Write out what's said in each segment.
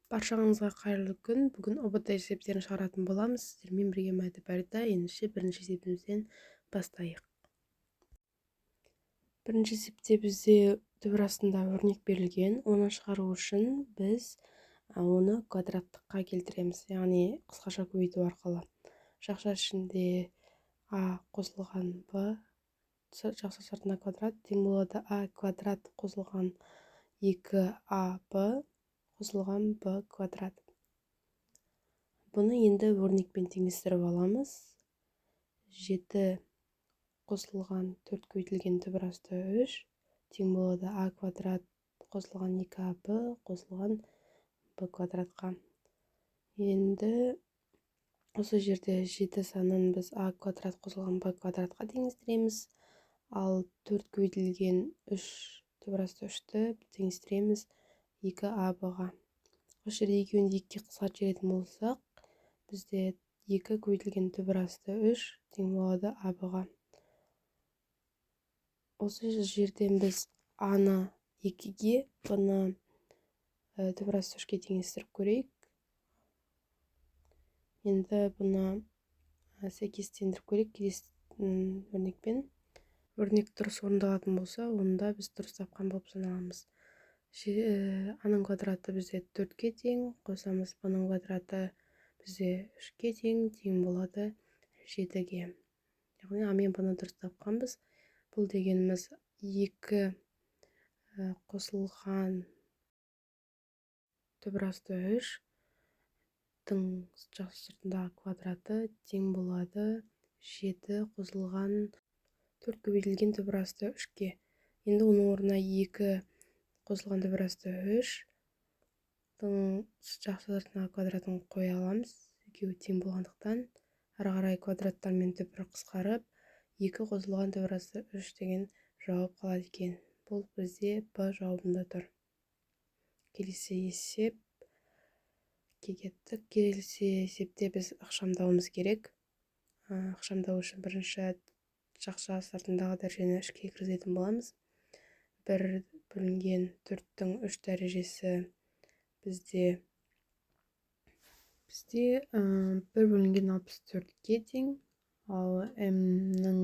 Баршаңызға қайырлы күн. Бүгін ұбт есептерін шығаратын боламыз. Сіздермен бірге мәді бәрді. Ендеше бірінші есебімізден бастайық. Бірінші есепте бізде түбір астында өрнек берілген. Оны шығару үшін біз оны квадраттыққа келтіреміз, яғни қысқаша көбейту арқылы. Жақша ішінде а қосылған б жақша сыртына квадрат тең болады а квадрат қосылған 2аб қосылған b квадрат. Бұны енді өрнекпен теңестіріп аламыз. 7 қосылған 4 көбейтілген түбір асты 3 тең болады а квадрат қосылған 2аб қосылған b квадратқа. Енді осы жерде 7 санын біз а квадрат қосылған b квадратқа теңестіреміз. Ал 4 көбейтілген 3 түбір асты 3-ті теңестіреміз 2аб-ға. Осы жерде екеуін екіге қысқартып жіберетін болсақ, бізде 2 көбейтілген түбір асты 3 тең болады аб-ға. Осы жерден біз а-ны 2-ге, b-ны түбір асты 3-ке теңестіріп көрейік. Енді бұны сәйкестендіріп көрейік келесі өрнекпен. Өрнек дұрыс орындалатын болса, онда біз дұрыс тапқан болып саналамыз. А-ның квадраты бізде 4-ке тең, қосамыз b-ның квадраты бізде 3-ке тең болады 7-ге. Яғни а мен b-ны дұрыс тапқанбыз. Бұл дегеніміз 2 қосылған түбір асты 3-тің жақсы сыртындағы квадраты тең болады 7 қосылған 4 көбейтілген түбір асты 3-ке. Енді оның орнына 2 қосылған түбір асты 3-тің жақсы сыртындағы квадратын қоя аламыз. Екеуі тең болғандықтан ары қарай квадраттармен түбір қысқарып 2 қосылған түбір асты 3 деген жауап қалады екен. Бұл бізде б жауабында тұр. Келесі есепке кеттік. Келесі есепте біз ықшамдауымыз керек. Ықшамдау үшін бірінші жақша сыртындағы дәрежені 3-ке кіргізетін боламыз. 1 бөлінген 4-тің 3 дәрежесі бізде 1 бөлінген 64-ке тең, ал m-нің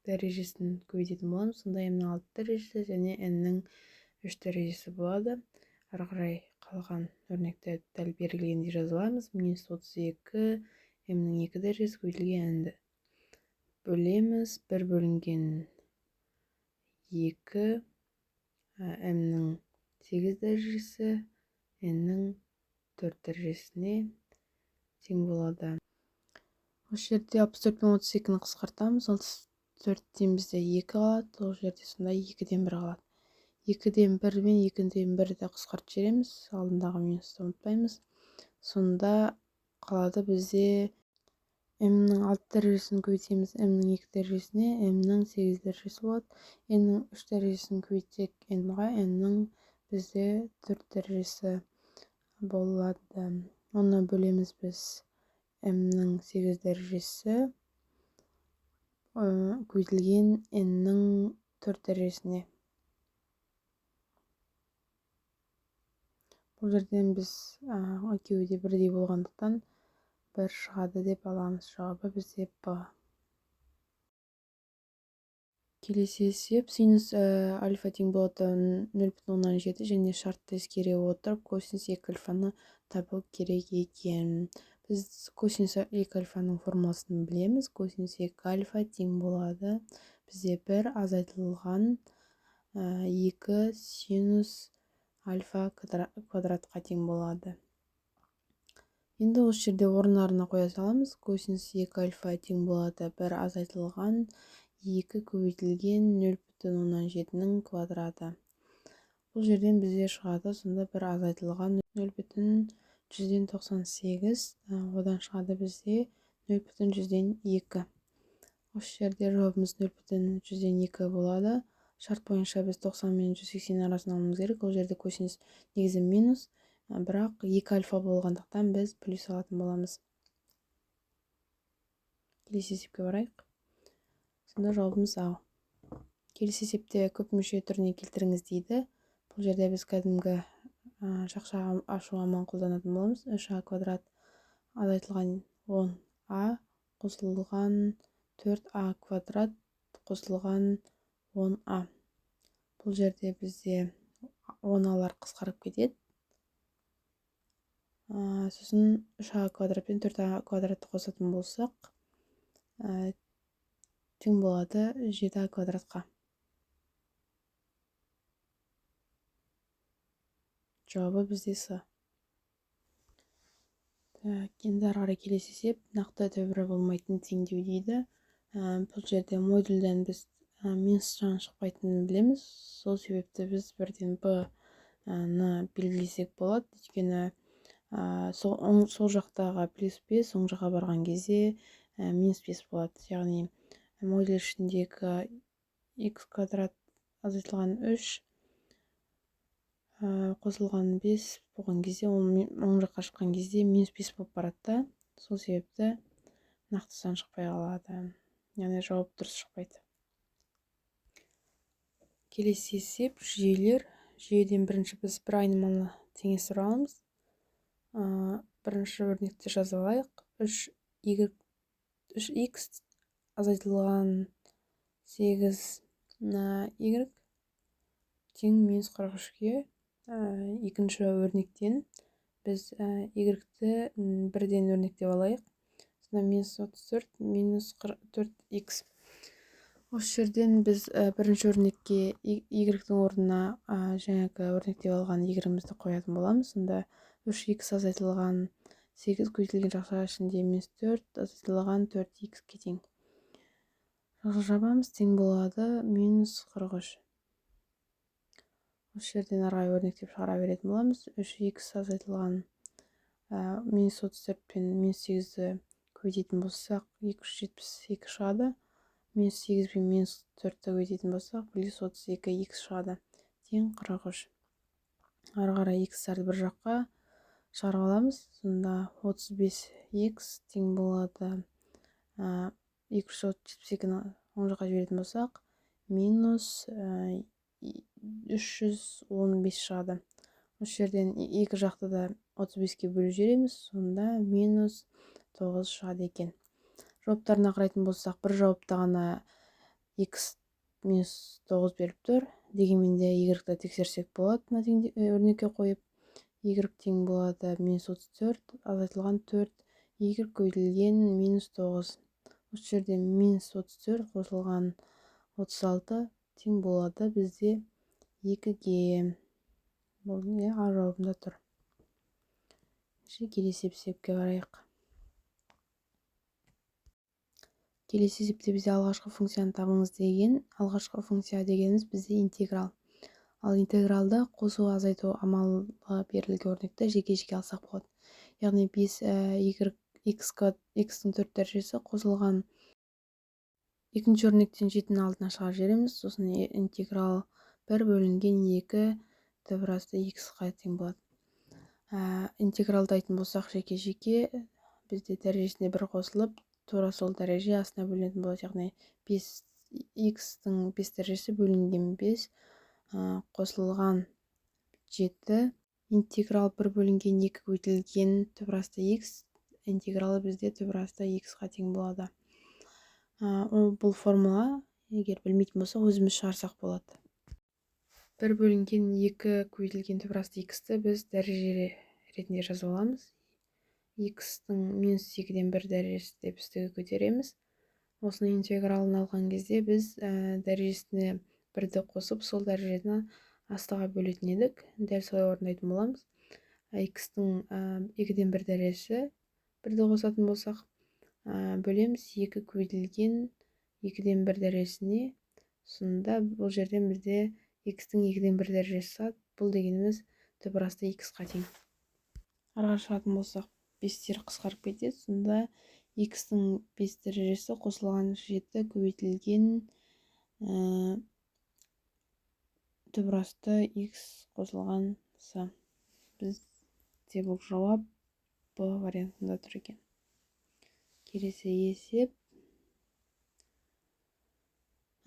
дәрежесін көбейтетін боламыз. Сонда m-нің 6 дәрежесі және n-нің 3 дәрежесі болады. Ары қарай қалған өрнекті дәл берілгендей жазыламыз. -32 m-нің 2 дәрежесі көбейтілген n-ді бөлеміз. 1 бөлінген 2 m-нің 8 дәрежесі n-нің 4 дәрежесіне тең болады. Осы жерде 64 пен 32-ні қысқартамыз. 34-тен бізде 2 қалады. Ол жерде сонда 2-ден 1 қалады. 2-ден 1 мен 2-ден 1-ді қысқартып жібереміз. Алдындағы минусты ұмытпаймыз. Сонда қалады бізде m-нің 6 дәрежесін көбейтеміз m-нің 2 дәрежесіне, m-нің 8 дәрежесі болады. n-нің 3 дәрежесін көбейтсек n-ға, n-нің бізде 4 дәрежесі болады. Оны бөлеміз біз m-нің 8 дәрежесі көбейтілген n-нің 4 дәрежесіне. Бұл жерден біз екеуі де бірдей болғандықтан 1 шығады деп аламыз. Жауабы бізде б. Келесі есеп синус альфа тең болады 0,7 және шартты ескере отырып косинус 2 альфаны табу керек екен. Біз косинус 2 альфаның формуласын білеміз. Косинус 2 альфа тең болады бізде 1 азайтылған 2 синус альфа квадратқа тең болады. Енді осы жерде орындарына қоя саламыз. Косинус 2 альфа тең болады 1 азайтылған 2 көбейтілген 0,7-нің квадраты. Бұл жерден бізде шығады, сонда 1 азайтылған 0,198. Одан шығады бізде 0,2. Осы жерде жауабымыз 0,2 болады. Шарт бойынша біз 90 мен 180 арасын алуымыз керек. Ол жерде косинус негізі минус. Бірақ 2 альфа болғандықтан біз плюс алатын боламыз. Келесі есепке барайық. Сонда жауабымыз А. Келесі есепте көп мүше түріне келтіріңіз дейді. Бұл жерде біз кәдімгі жақша ашу амалын қолданатын боламыз. 3а квадрат азайтылған 10а қосылған 4а квадрат қосылған 10а. Бұл жерде бізде 10алар қысқарып кетеді. Сосын 3а квадрат пен 4а квадратты қосатын болсақ, тең болады 7а квадратқа. Жауабы бізде С. Енді ары қарай келесі есеп нақты түбірі болмайтын теңдеу дейді. Бұл жерде модульден біз минус жан шықпайтынын білеміз. Сол себепті біз бірден Б-ны белгілесек болады. Өйткені сол жақтағы плюс 5, оң жаққа барған кезде минус 5 болады. Яғни модуль ішіндегі x квадрат азайтылған 3 қосылған 5 болған кезде, оң жаққа шыққан кезде минус 5 болып барады. Сол себепті нақты сан шықпай қалады. Яғни жауап дұрыс шықпайды. Келесі есеп жүйелер. Жүйеден бірінші біз бір айнымалы теңестіре аламыз. Бірінші өрнекті жазып алайық. 3x азайтылған 8y тең минус 43-ге. Екінші өрнектен біз y-ті бірден өрнектеп алайық. Минус 34 минус 44x. Осы жерден біз бірінші өрнекке y-дің орнына жаңағы өрнектеп алған y-імізді қоятын боламыз. Сонда 3x азайтылған 8 көзделген жақша ішінде минус 4 азайтылған 4x-ке тең. Жақша жабамыз, тең болады минус 43. Осы жерден арай өрнектеп шығара беретін боламыз. 3x азайтылған минус 34 пен минус 8-ді көбейтетін болсақ 272 шығады. Минус 8 пен минус 4-ді көбейтетін болсақ плюс 32x шығады. Тең 43. Ары қарай x-тарды бір жаққа шығарып аламыз. Сонда 35x тең болады 272-ні оң жаққа жіберетін болсақ минус 315 шығады. Осы жерден екі жақты да 35-ке бөліп жібереміз. Сонда минус 9 шығады екен. Жауаптарына қарайтын болсақ, бір жауапта ғана x минус 9 беріп тұр. Дегенмен де y-ді тексерсек болады. Өрнекке қойып, y тең болады минус 34 азайтылған 4, y көбейтілген минус 9. Осы жерде минус 34 қосылған 36 тең болады бізде 2-ге. Бұл А жауабында тұр. Келесі есепке қарайық. Келесі есепте бізде алғашқы функцияны табыңыз деген. Алғашқы функция дегеніміз бізде интеграл. Ал интегралды қосу азайту амалы берілген өрнекті жеке-жеке алсақ болады. Яғни біз x-дің 4 дәрежесі қосылған екінші өрнектен 7-ні алдына шығарып жібереміз. Сосын интеграл 1 бөлінген 2 түбірасты x-ға тең болады. Интегралды айтын болсақ жеке-жеке бізде дәрежесіне 1 қосылып, тура сол дәреже астына бөлінетін болады. Яғни x-дің 5 дәрежесі бөлінген 5 қосылған 7. Интеграл 1 бөлінген 2 көбейтілген түбірасты x. Интегралы бізде түбірасты x-ға тең болады. Бұл формула, егер білмейтін болсақ, өзіміз шығарсақ болады. 1 бөлінген 2 көбейтілген түбірасты x-ті біз дәреже ретінде жазып аламыз. X-дің минус 2-ден 1 дәрежесі деп үстіге көтереміз. Осының интегралын алған кезде біз дәрежесіне 1-ді қосып, сол дәрежені астыға бөлетін едік. Дәл солай орындайтын боламыз. X-дің 2-ден 1 дәрежесі 1-ді қосатын болсақ, бөлеміз 2 көбейтілген 2-ден 1 дәрежесіне. Сонда бұл жерден бізде x-дің 2-ден 1 дәрежесі сат. Бұл дегеніміз түбірасты x-қа тең. Арға шығатын болсақ, 5-тер қысқарып кетеді. Сонда x-дің 5 дәрежесі қосылған 7 көбейтілген түбірасты x қосылған с. Бізде бұл жауап Б вариантында тұр екен. Келесі есеп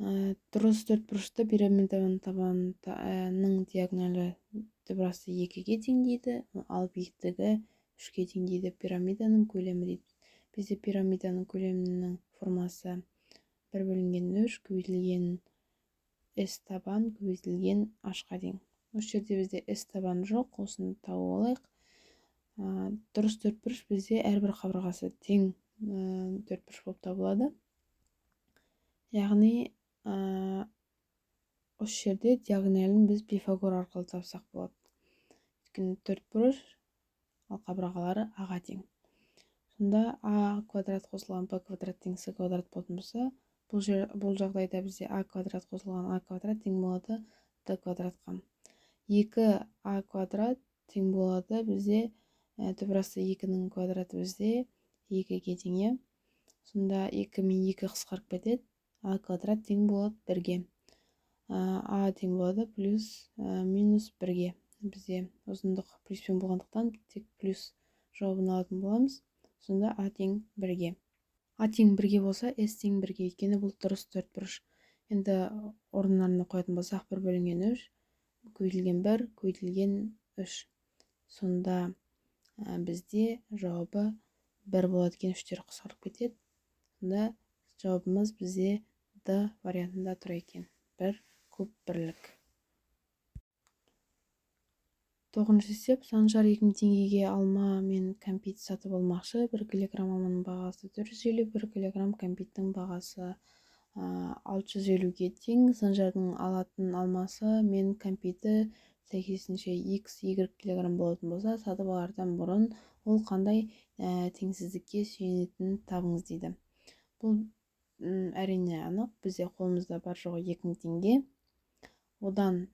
дұрыс төртбұрышты пирамиданың табанының диагоналі түбірасы 2-ге тең дейді, ал биіктігі 3-ге тең дейді. Пирамиданың көлемі дейді. Бізде пирамиданың көлемінің формасы 1/3 көбейтілген S табан көбейтілген H-қа тең. Осы жерде бізде S табан жоқ, осыны тауып алайық. Дұрыс төртбұрыш бізде әрбір қабырғасы тең төртбұрыш болып табылады. Яғни осы жерде диагоналін біз Пифагор арқылы тапсақ болады. Өйткені төртбұрыш, ал қабырғалары А-ға тең. Сонда А квадрат қосылған Б квадрат тең С квадрат болатын болса, бұл жағдайда бізде А квадрат қосылған А квадрат тең болады Д квадратқа. 2А квадрат тең болады бізде түбірасы 2-ның квадраты бізде 2-ге тең. Сонда 2 мен 2 қысқарып кетеді. А квадрат тең болады 1-ге. А тең болады плюс минус 1-ге. Бізде ұзындық плюспен болғандықтан тек плюс жауабын алатын боламыз. Сонда А тең 1-ге. А тең 1-ге болса, S тең 1-ге. Өйткені бұл дұрыс төртбұрыш. Енді орындарына қоятын болсақ 1/3 көбейтілген 1 көбейтілген 3. Сонда бізде жауабы 1 болады екен, 3-тер қысқарып кетеді. Сонда жауабымыз бізде Д вариантында тұр екен. 1 куб бірлік. 9-шы есеп. Санжар 2000 теңгеге алма мен кәмпит сатып алмақшы. 1 килограмм алманың бағасы 450, 1 килограмм кәмпиттің бағасы 650-ге тең. Санжардың алатын алмасы мен кәмпиті сәйкесінше X, Y килограмм болатын болса, сатып алардан бұрын ол қандай теңсіздікке сүйенетінін табыңыз дейді. Бұл әрине анық. Бізде қолымызда бар жоғы 2000 теңге. Оған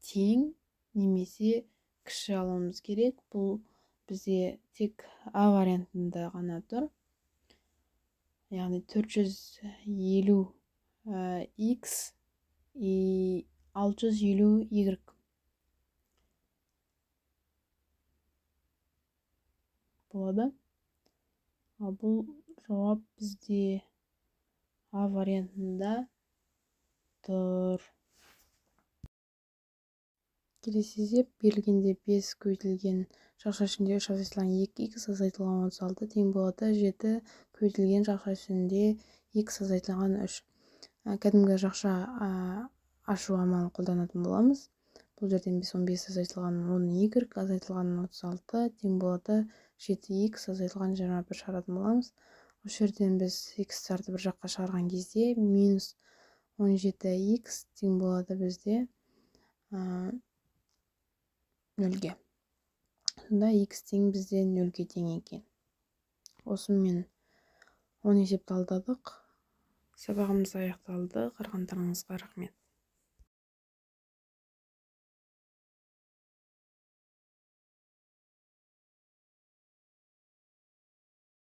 тең немесе кіші алуымыз керек. Бұл бізде тек А вариантында ғана тұр. Яғни 450X и 650Y болады. Ал бұл жауап бізде А вариантында тұр. Келесі есеп. Берілгенде 5 көбейтілген жақша ішінде 3 азайтылған 2x азайтылған 36 тең болады 7 көбейтілген жақша ішінде x азайтылған 3. Кәдімгі жақша ашу амалын қолданатын боламыз. Бұл жерден 15 азайтылған 10y азайтылған 36 тең болады 7x азайтылған 21 шығаратын боламыз. Осы жерден біз x-тарды бір жаққа шығарған кезде минус 17x тең болады бізде 0-ге. Сонда x тең бізде 0-ге тең екен. Осымен 10 есепті алдадық. Сабағымыз аяқталды. Қарағандарыңызға рахмет.